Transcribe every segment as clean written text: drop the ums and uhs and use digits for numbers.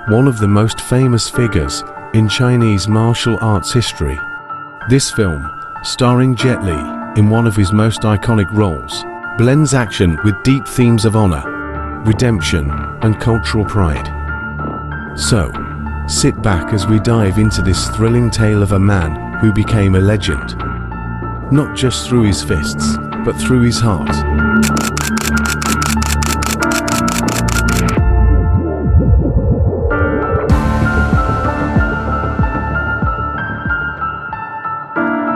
one of the most famous figures in Chinese martial arts history. This film, starring Jet Li in one of his most iconic roles, blends action with deep themes of honor, redemption, and cultural pride. So, sit back as we dive into this thrilling tale of a man who became a legend, not just through his fists, but through his heart.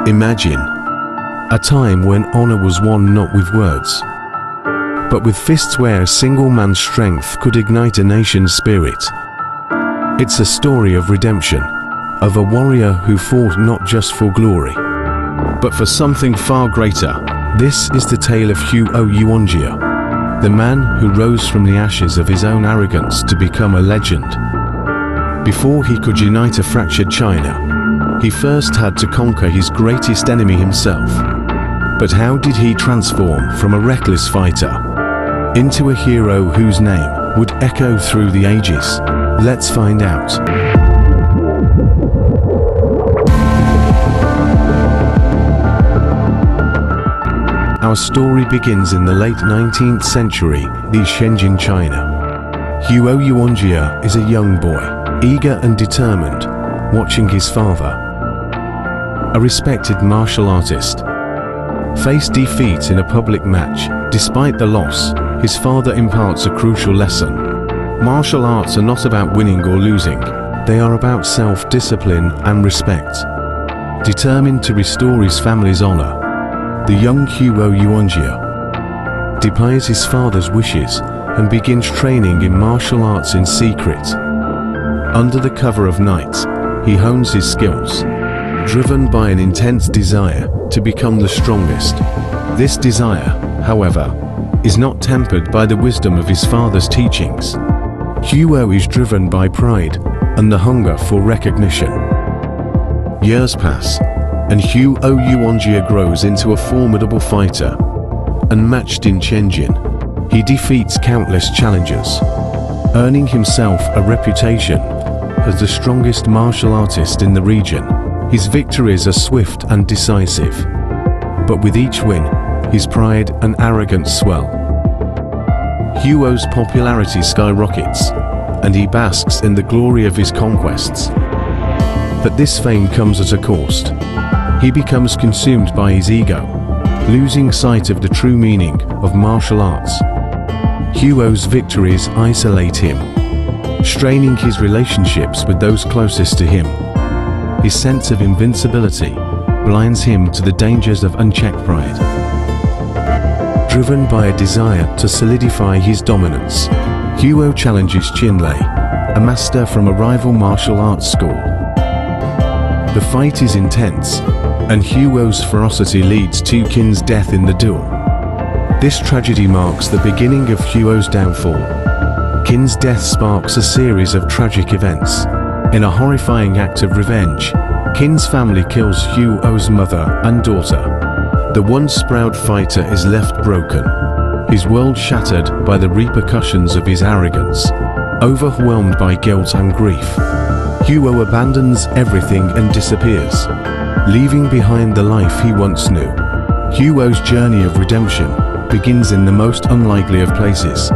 Imagine a time when honor was won not with words, but with fists, where a single man's strength could ignite a nation's spirit. It's a story of redemption, of a warrior who fought not just for glory, but for something far greater. This is the tale of Huo Yuanjia, the man who rose from the ashes of his own arrogance to become a legend. Before he could unite a fractured China, he first had to conquer his greatest enemy himself. But how did he transform from a reckless fighter into a hero whose name would echo through the ages? Let's find out. Our story begins in the late 19th century, in Shenzhen, China. Huo Yuanjia is a young boy, eager and determined, watching his father, a respected martial artist, face defeat in a public match. Despite the loss, his father imparts a crucial lesson. Martial arts are not about winning or losing. They are about self-discipline and respect. Determined to restore his family's honor, the young Huo Yuanjia defies his father's wishes and begins training in martial arts in secret. Under the cover of night, he hones his skills, driven by an intense desire to become the strongest. This desire, however, is not tempered by the wisdom of his father's teachings. Huo is driven by pride and the hunger for recognition. Years pass, and Huo Yuanjia grows into a formidable fighter. Unmatched in Shenzhen, he defeats countless challengers, earning himself a reputation as the strongest martial artist in the region. His victories are swift and decisive, but with each win, his pride and arrogance swell. Huo's popularity skyrockets, and he basks in the glory of his conquests. But this fame comes at a cost. He becomes consumed by his ego, losing sight of the true meaning of martial arts. Huo's victories isolate him, straining his relationships with those closest to him. His sense of invincibility blinds him to the dangers of unchecked pride. Driven by a desire to solidify his dominance, Huo challenges Qinlei, a master from a rival martial arts school. The fight is intense, and Huo's ferocity leads to Qin's death in the duel. This tragedy marks the beginning of Huo's downfall. Qin's death sparks a series of tragic events. In a horrifying act of revenge, Qin's family kills Huo's mother and daughter. The once proud fighter is left broken, his world shattered by the repercussions of his arrogance. Overwhelmed by guilt and grief, Huo abandons everything and disappears, leaving behind the life he once knew. Huo's journey of redemption begins in the most unlikely of places,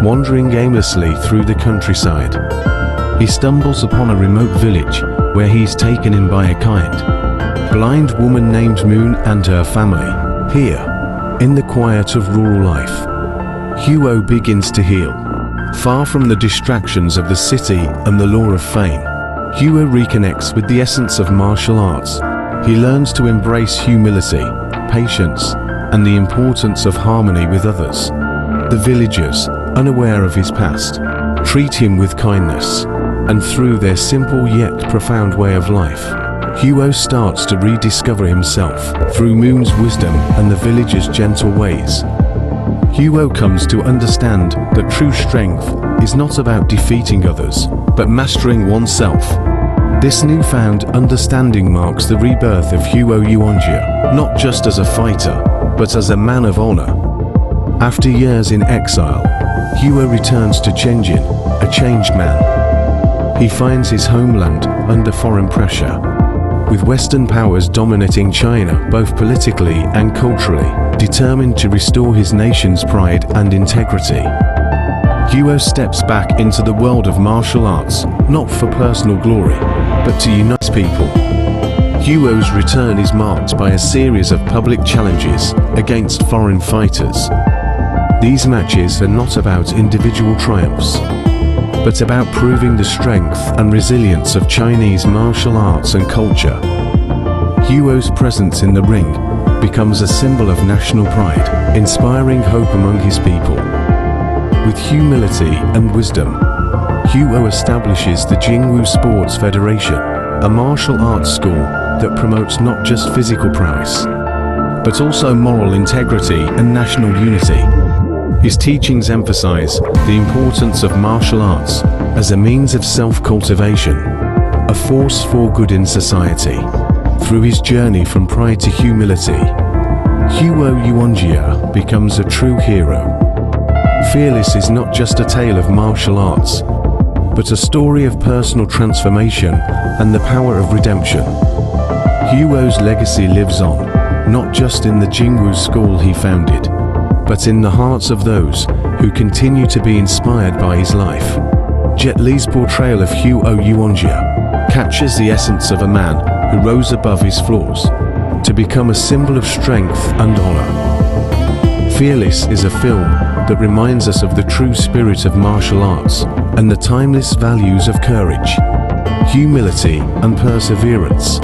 wandering aimlessly through the countryside. He stumbles upon a remote village where he's taken in by a kind, blind woman named Moon and her family. Here, in the quiet of rural life, Huo begins to heal. Far from the distractions of the city and the lure of fame, Huo reconnects with the essence of martial arts. He learns to embrace humility, patience, and the importance of harmony with others. The villagers, unaware of his past, treat him with kindness, and through their simple yet profound way of life, Huo starts to rediscover himself through Moon's wisdom and the villagers' gentle ways. Huo comes to understand that true strength is not about defeating others, but mastering oneself. This newfound understanding marks the rebirth of Huo Yuanjia, not just as a fighter, but as a man of honor. After years in exile, Huo returns to Shenzhen, a changed man. he finds his homeland under foreign pressure, with Western powers dominating China both politically and culturally, determined to restore his nation's pride and integrity. Huo steps back into the world of martial arts, not for personal glory, but to unite people. Huo's return is marked by a series of public challenges against foreign fighters. These matches are not about individual triumphs, but about proving the strength and resilience of Chinese martial arts and culture. Huo's presence in the ring becomes a symbol of national pride, inspiring hope among his people. With humility and wisdom, Huo establishes the Jingwu Sports Federation, a martial arts school that promotes not just physical prowess, but also moral integrity and national unity. His teachings emphasize the importance of martial arts as a means of self-cultivation, a force for good in society. Through his journey from pride to humility, Huo Yuanjia becomes a true hero. Fearless is not just a tale of martial arts, but a story of personal transformation and the power of redemption. Huo's legacy lives on, not just in the Jingwu school he founded, but in the hearts of those who continue to be inspired by his life. Jet Li's portrayal of Huo Yuanjia captures the essence of a man who rose above his flaws to become a symbol of strength and honor. Fearless is a film that reminds us of the true spirit of martial arts and the timeless values of courage, humility, and perseverance.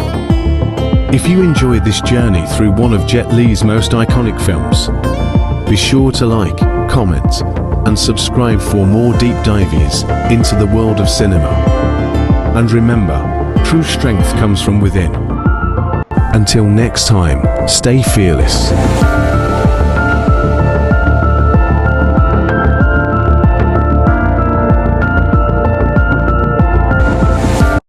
If you enjoyed this journey through one of Jet Li's most iconic films, be sure to like, comment, and subscribe for more deep dives into the world of cinema. And remember, true strength comes from within. Until next time, stay fearless.